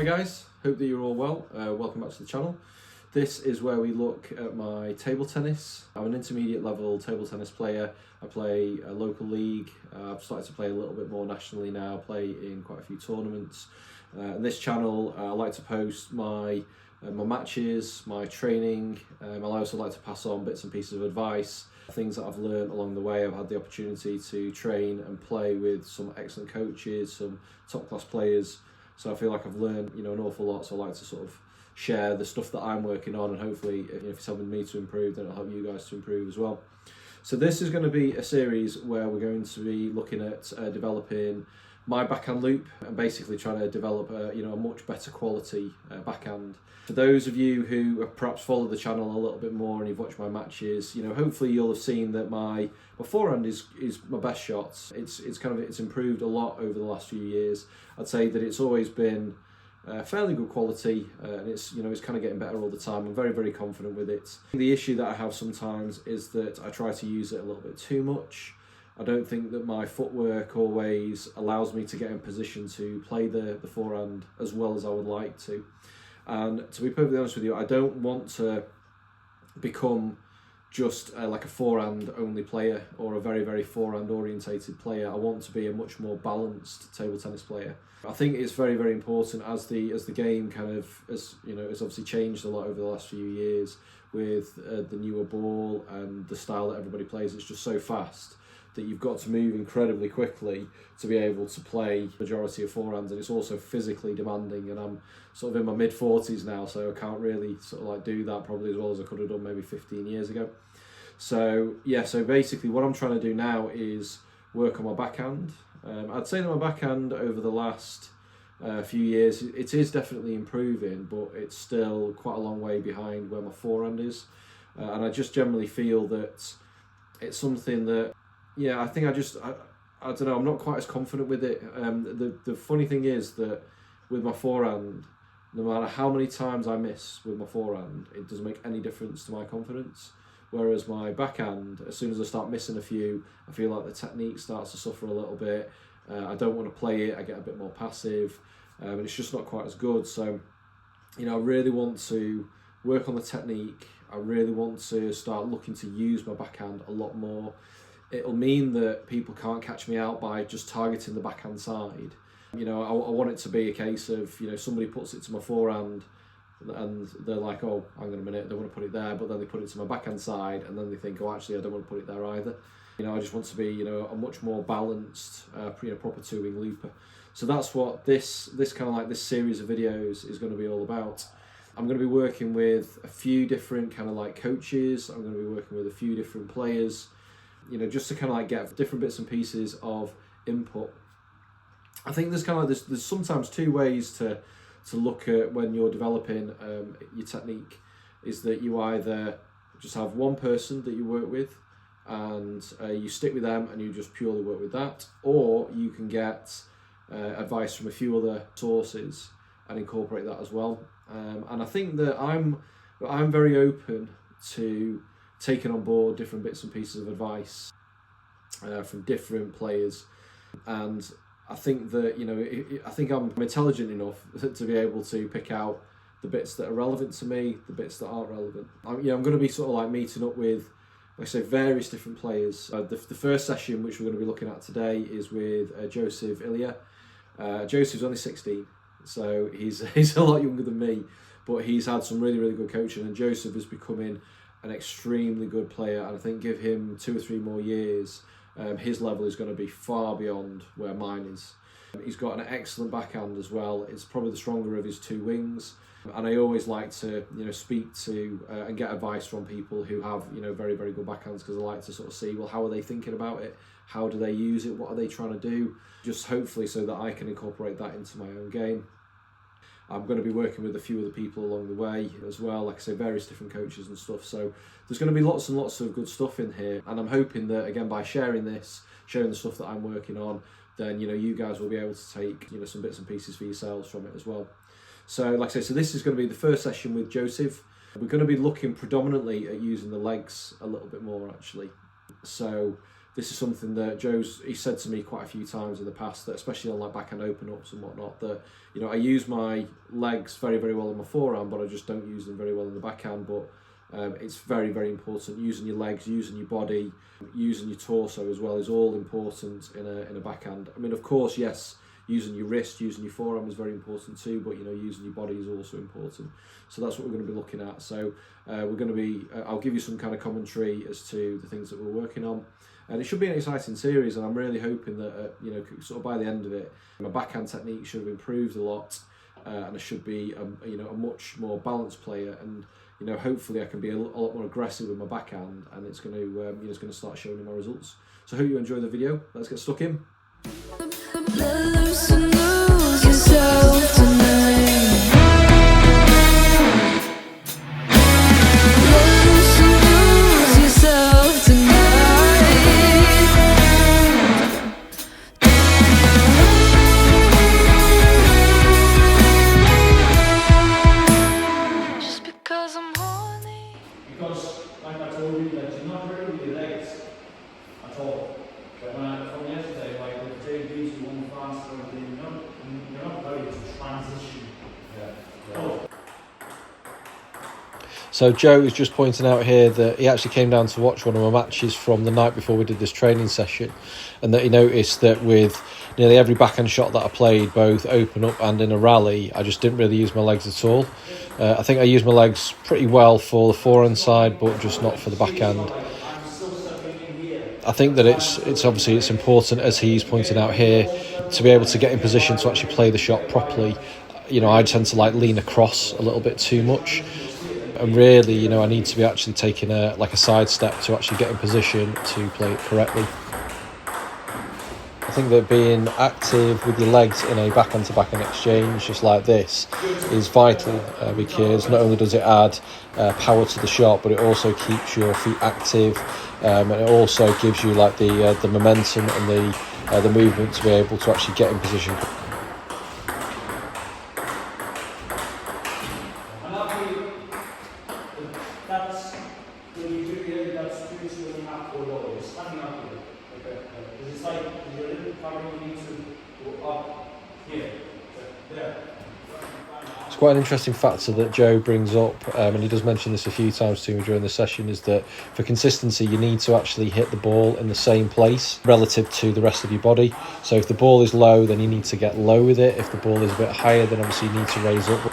guys, hope that you're all well. Welcome back to the channel. This is where we look at my table tennis. I'm an intermediate level table tennis player. I play a local league. I've started to play a little bit more nationally now. I play in quite a few tournaments. On this channel, I like to post my matches, my training. I also like to pass on bits and pieces of advice, things that I've learned along the way. I've had the opportunity to train and play with some excellent coaches, some top class players. So I feel like I've learned, an awful lot. So I like to sort of share the stuff that I'm working on, and hopefully, if it's helping me to improve, then it'll help you guys to improve as well. So this is going to be a series where we're going to be looking at developing my backhand loop and basically trying to develop a much better quality backhand. For those of you who have perhaps followed the channel a little bit more and you've watched my matches, hopefully you'll have seen that my forehand is my best shot. It's improved a lot over the last few years. I'd say that it's always been fairly good quality, and it's kind of getting better all the time. I'm very, very confident with it. The issue that I have sometimes is that I try to use it a little bit too much. I don't think that my footwork always allows me to get in position to play the forehand as well as I would like to. And to be perfectly honest with you, I don't want to become just like a forehand only player or a very, very forehand orientated player. I want to be a much more balanced table tennis player. I think it's very, very important as the game has obviously changed a lot over the last few years with the newer ball and the style that everybody plays. It's just so fast that you've got to move incredibly quickly to be able to play majority of forehands, and it's also physically demanding, and I'm sort of in my mid-40s now, so I can't really sort of like do that probably as well as I could have done maybe 15 years ago. So yeah, so basically what I'm trying to do now is work on my backhand. I'd say that my backhand over the last few years, it is definitely improving, but it's still quite a long way behind where my forehand is, and I just generally feel that it's something that I think I don't know, I'm not quite as confident with it. The funny thing is that with my forehand, no matter how many times I miss with my forehand, it doesn't make any difference to my confidence. Whereas my backhand, as soon as I start missing a few, I feel like the technique starts to suffer a little bit. I don't want to play it, I get a bit more passive, and it's just not quite as good. So, I really want to work on the technique. I really want to start looking to use my backhand a lot more. It'll mean that people can't catch me out by just targeting the backhand side. I want it to be a case of, somebody puts it to my forehand and they're like, oh, hang on a minute, they want to put it there, but then they put it to my backhand side and then they think, oh, actually, I don't want to put it there either. I just want to be, a much more balanced, proper two-wing looper. So that's what this kind of like this series of videos is going to be all about. I'm going to be working with a few different kind of like coaches. I'm going to be working with a few different players, just to kind of like get different bits and pieces of input. I think there's kind of like there's sometimes two ways to look at when you're developing your technique. Is that you either just have one person that you work with and you stick with them and you just purely work with that, or you can get advice from a few other sources and incorporate that as well. And I think that I'm very open to taking on board different bits and pieces of advice from different players, and I think that I think I'm intelligent enough to be able to pick out the bits that are relevant to me, the bits that aren't relevant. I'm going to be sort of like meeting up with, like I say, various different players. The first session which we're going to be looking at today is with Joseph Ilia. Joseph's only 16, so he's a lot younger than me, but he's had some really, really good coaching, and Joseph is becoming an extremely good player, and I think give him 2 or 3 more years, his level is going to be far beyond where mine is. He's got an excellent backhand as well. It's probably the stronger of his 2 wings, and I always like to speak to and get advice from people who have very, very good backhands, because I like to sort of see, well, how are they thinking about it, how do they use it, what are they trying to do, just hopefully so that I can incorporate that into my own game. I'm going to be working with a few other people along the way as well, like I say, various different coaches and stuff. So there's going to be lots and lots of good stuff in here. And I'm hoping that, again, by sharing the stuff that I'm working on, then, you guys will be able to take, some bits and pieces for yourselves from it as well. So like I say, so this is going to be the first session with Joseph. We're going to be looking predominantly at using the legs a little bit more, actually. So this is something that he said to me quite a few times in the past, that especially on like backhand open ups and whatnot, that I use my legs very, very well in my forehand, but I just don't use them very well in the backhand. But it's very, very important. Using your legs, using your body, using your torso as well is all important in a backhand. I mean, of course, yes, using your wrist, using your forearm is very important too, but using your body is also important. So that's what we're going to be looking at. So we're going to be, I'll give you some kind of commentary as to the things that we're working on. And it should be an exciting series, and I'm really hoping that sort of by the end of it, my backhand technique should have improved a lot, and I should be a much more balanced player, and hopefully I can be a lot more aggressive with my backhand, and it's going to it's going to start showing my results. So I hope you enjoy the video. Let's get stuck in. Because, like I told you, that you're not ready with your legs at all. But from yesterday, like with JBs, you want faster, and you're not ready to transition. Yeah. So Joe is just pointing out here that he actually came down to watch one of my matches from the night before we did this training session, and that he noticed that with nearly every backhand shot that I played, both open up and in a rally, I just didn't really use my legs at all. I think I used my legs pretty well for the forehand side, but just not for the backhand. I think that it's obviously important, as he's pointed out here, to be able to get in position to actually play the shot properly. I tend to like lean across a little bit too much, and really, I need to be actually taking a side step to actually get in position to play it correctly. I think that being active with your legs in a backhand to backhand exchange just like this is vital, because not only does it add power to the shot, but it also keeps your feet active, and it also gives you like the momentum and the movement to be able to actually get in position. It's quite an interesting factor that Joe brings up, and he does mention this a few times to me during the session, is that for consistency you need to actually hit the ball in the same place relative to the rest of your body. So if the ball is low, then you need to get low with it. If the ball is a bit higher, then obviously you need to raise up.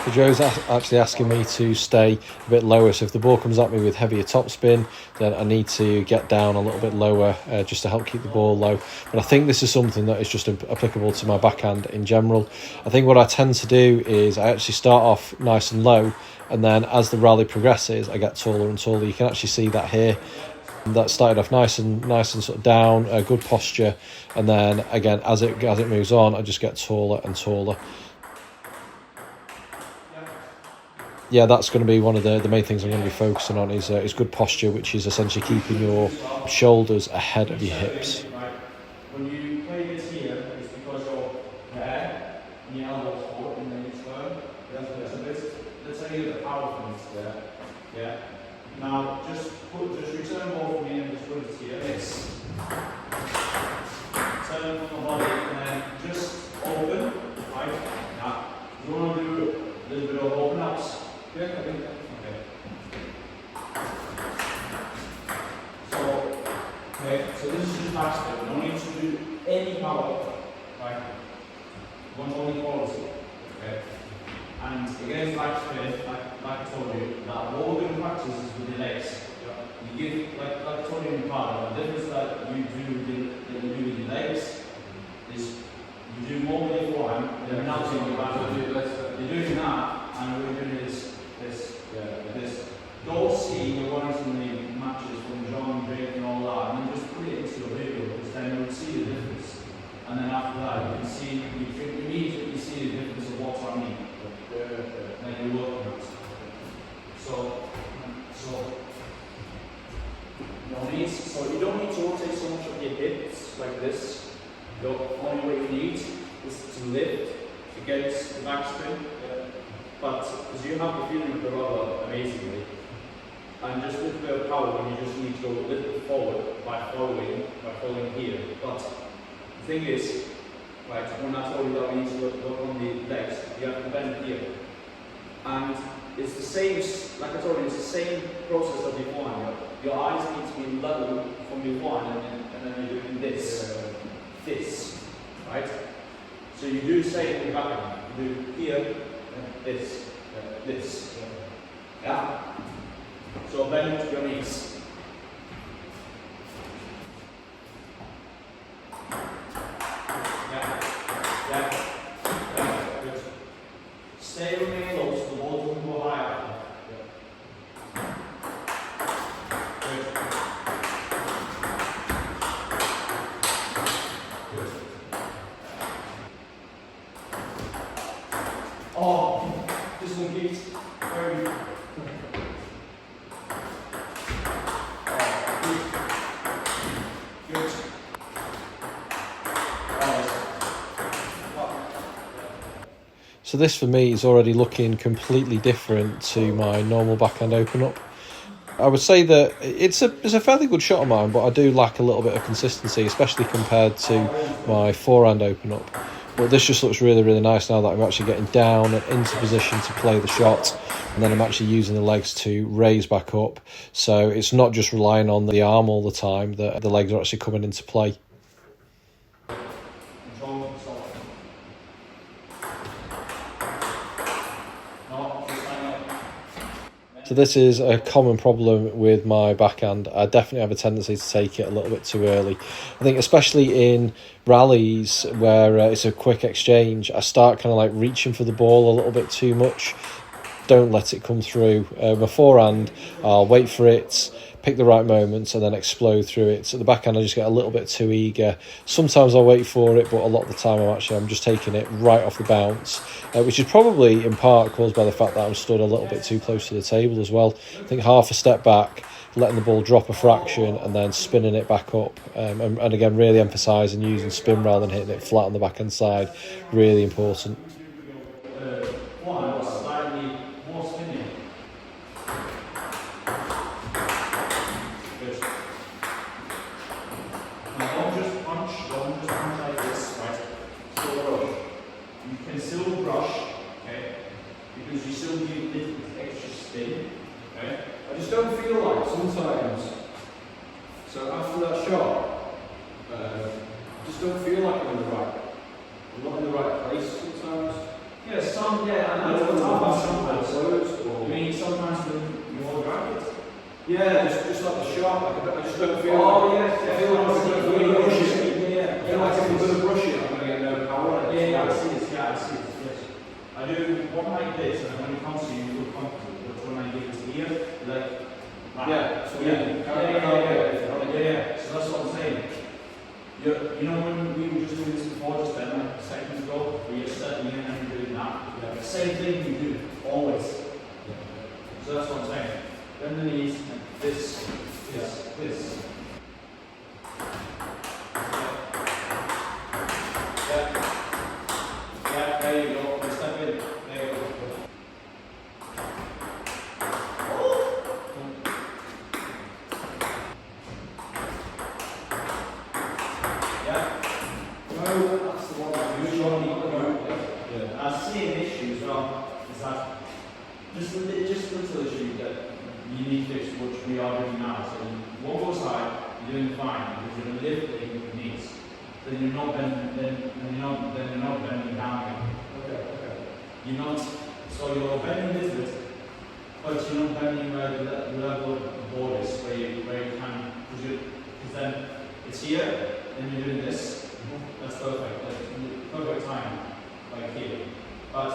So Joe's actually asking me to stay a bit lower, so if the ball comes at me with heavier topspin, then I need to get down a little bit lower just to help keep the ball low. But I think this is something that is just applicable to my backhand in general. I think what I tend to do is I actually start off nice and low, and then as the rally progresses I get taller and taller. You can actually see that here. That started off nice and sort of down, good posture, and then again as it moves on I just get taller and taller. Yeah, that's going to be one of the main things I'm going to be focusing on is good posture, which is essentially keeping your shoulders ahead of your hips. When you play this here, it's because your head and your elbows forward and then you turn. Let's say the power from this there. Yeah. Now just return both of me and just put it here. Yes. Turn from the body and then just open. Right? Now you want to do a little bit of open ups. Yeah, I think that. Okay, so this is just backspin. No need to do any power, right? You want only quality, okay? And again, backspin, like I told you, that what we're going to practice is with the legs. You give, like I told you in the part, the difference that you do with your legs is you do more with your forehand, you're not doing your backhand. You're doing that, and we're doing this. Don't see your ones in the matches from John, Drake and all that, and then just put it into your video, because then you'll see the difference. And then after that, you can see, you can immediately see the difference of what's happening. Then you're working on it. So no knees. So you don't need to rotate so much of your hips like this. The only way you need is to lift against the backspin. But because you have the feeling of the rubber amazingly, and just with a bit of power when you just need to go a little bit forward by following here. But the thing is, right, when I told you that we need to look on the legs, you have to bend here. And it's the same, like I told you, it's the same process of beforehand. Your eyes need to be level from beforehand, and then you're doing this, right? So you do the same in the backhand. You do here, this. Yeah? So bend your knees. Good. Stay remain low so the ball doesn't go high up. Good. Oh, just one beat. Very good. So this for me is already looking completely different to my normal backhand open up. I would say that it's a fairly good shot of mine, but I do lack a little bit of consistency, especially compared to my forehand open up. But this just looks really, really nice now that I'm actually getting down and into position to play the shot, and then I'm actually using the legs to raise back up. So it's not just relying on the arm all the time, the legs are actually coming into play. So this is a common problem with my backhand. I definitely have a tendency to take it a little bit too early. I think especially in rallies where it's a quick exchange, I start kind of like reaching for the ball a little bit too much. Don't let it come through. My forehand, I'll wait for it, pick the right moments and then explode through it. So the backhand, I just get a little bit too eager. Sometimes I'll wait for it, but a lot of the time I'm just taking it right off the bounce, which is probably in part caused by the fact that I'm stood a little bit too close to the table as well. I think half a step back, letting the ball drop a fraction and then spinning it back up. And again, really emphasising using spin rather than hitting it flat on the backhand side. Really important. Don't feel like sometimes, so after that shot, I just don't feel like I'm not in the right place sometimes. Yeah, I don't know sometimes. I mean, sometimes you want to grab it. Yeah, just like the shot, I just don't feel I feel like I'm going to brush it. Yeah. I feel like if I'm going to brush it, I'm going to get no power on it. Yeah, I see it, yes. I do one like this, and when it comes to you, you feel comfortable, but when I give it here, like, yeah. So so that's what I'm saying. You know when we were just doing this before, just then, like seconds ago, where you're stepping in and you're doing that. Yeah. Same thing you do, always. Yeah. So that's what I'm saying. Bend the knees, and this. Yeah, there you go. You step in. There you go. I see an issue as well, is that just a little issue that you need to fix, which we are doing now. So one goes high, you're doing fine, because you're lifting your knees. Then you're not bending down again. Okay. So you're bending a little bit, but you're not bending where the level of the board is, where you can, because then it's here, then you're doing this. That's perfect. That's perfect time, like here. But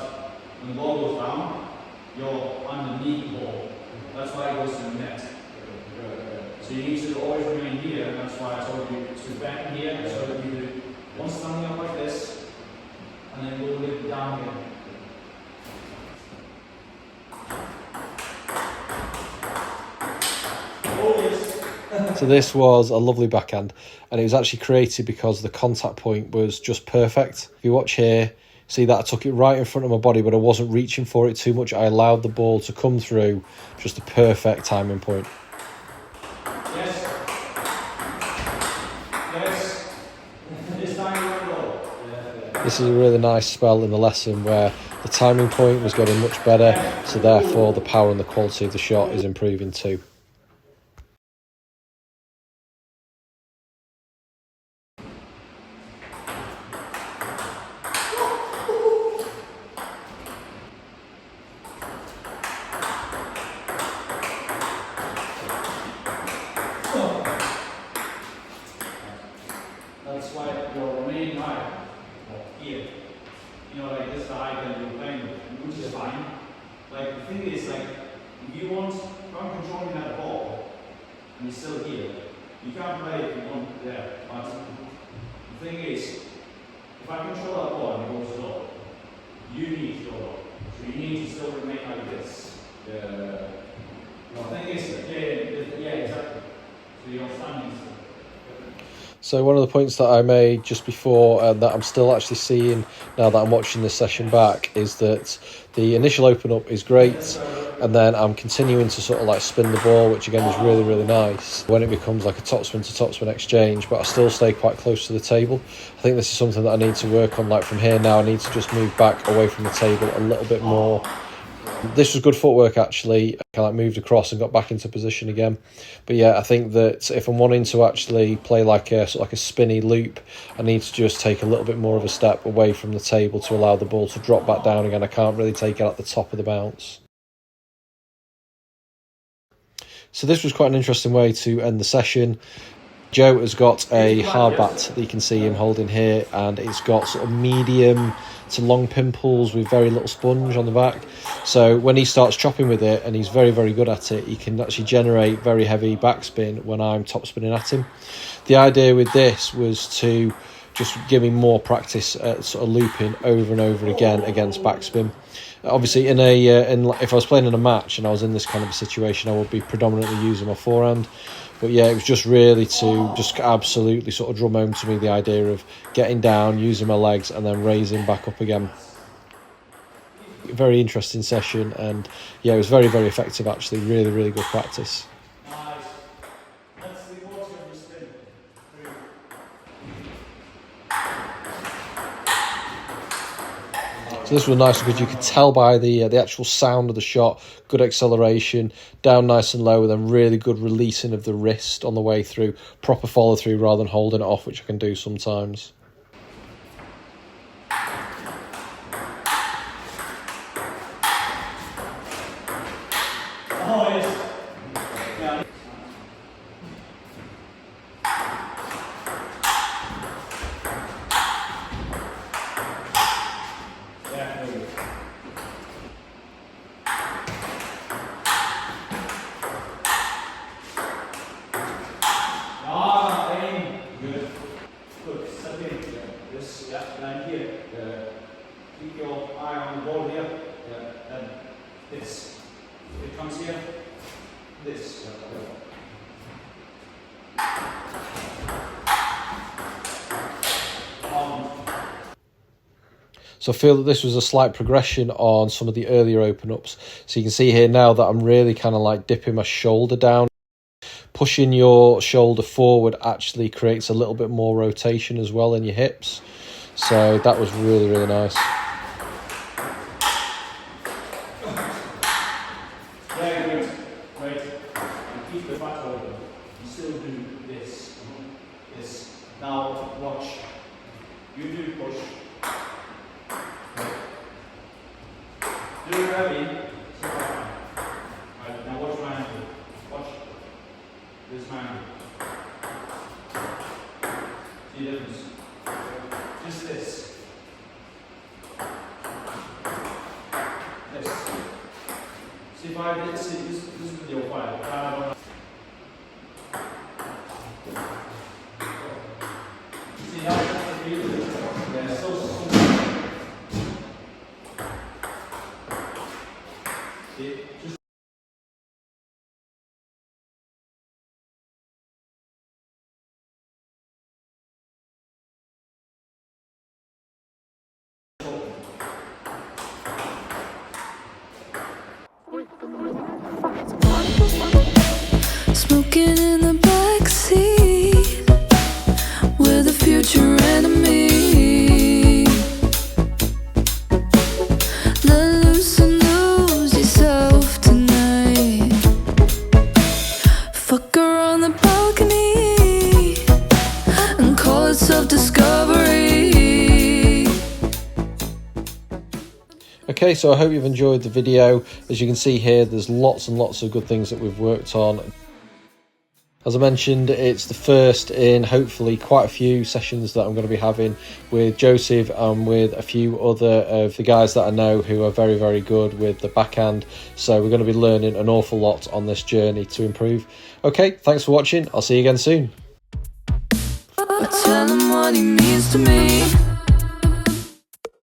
when the ball goes down, you're underneath the ball. That's why it goes to the net. So you need to always remain here, and that's why I told you to bend here. So that you do one standing up like this, and then go a little down again. Oh yes. So this was a lovely backhand, and it was actually created because the contact point was just perfect. If you watch here, see that I took it right in front of my body, but I wasn't reaching for it too much. I allowed the ball to come through, just a perfect timing point. Yes. Yes. This time you go. This is a really nice spell in the lesson where the timing point was getting much better, so therefore the power and the quality of the shot is improving too. That's why your main height, here, you know, like this is the height that you're playing with, which is fine. Like the thing is, like, if you want, if I'm controlling that ball, and you're still here, you can't play if you want there. But the thing is, if I control that ball and it goes low, you need to go low. So you need to still remain like this. The thing is, yeah, exactly. So you're standing still. So one of the points that I made just before that I'm still actually seeing now that I'm watching this session back is that the initial open up is great, and then I'm continuing to sort of like spin the ball, which again is really, really nice when it becomes like a topspin to topspin exchange, but I still stay quite close to the table. I think this is something that I need to work on. Like from here now, I need to just move back away from the table a little bit more. This was good footwork actually. I kind of moved across and got back into position again. But yeah, I think that if I'm wanting to actually play like a sort of like a spinny loop, I need to just take a little bit more of a step away from the table to allow the ball to drop back down again. I can't really take it at the top of the bounce. So this was quite an interesting way to end the session. Joe has got a hardbat that you can see him holding here, and it's got sort of medium to long pimples with very little sponge on the back. So when he starts chopping with it, and he's very, very good at it, he can actually generate very heavy backspin when I'm top spinning at him. The idea with this was to just give him more practice at sort of looping over and over again against backspin. Obviously, if I was playing in a match and I was in this kind of a situation, I would be predominantly using my forehand. But yeah, it was just really to just absolutely sort of drum home to me the idea of getting down, using my legs, and then raising back up again. Very interesting session, and yeah, it was very, very effective actually. Really, really good practice. So this was nice because you could tell by the actual sound of the shot, good acceleration, down nice and low, and then really good releasing of the wrist on the way through, proper follow through rather than holding it off, which I can do sometimes. Oh, yes. Yeah. Yeah, very good. Aim. Good. Good. Step in. This, yeah, line here. Keep your eye on the ball here. Yeah. And this. If it comes here, this. So I feel that this was a slight progression on some of the earlier open-ups. So you can see here now that I'm really kind of like dipping my shoulder down. Pushing your shoulder forward actually creates a little bit more rotation as well in your hips. So that was really, really nice. Yeah, good. Great. And keep the back open. You still do this. This. Now watch. You do push. Do it heavy. So far. Right, now watch my ankle. Watch. This is my ankle. See the difference? Just this. This. See if I did see this video file. See how that's the feeling? Yeah, so see, just Smoking in the backseat with a future enemy. Let loose and lose yourself tonight. Fuck her on the balcony and call it self-discovery. Okay, so I hope you've enjoyed the video. As you can see here, there's lots and lots of good things that we've worked on. As I mentioned, it's the first in hopefully quite a few sessions that I'm going to be having with Joseph and with a few other of the guys that I know who are very, very good with the backhand. So we're going to be learning an awful lot on this journey to improve. Okay, thanks for watching. I'll see you again soon. I tell him what he means to me.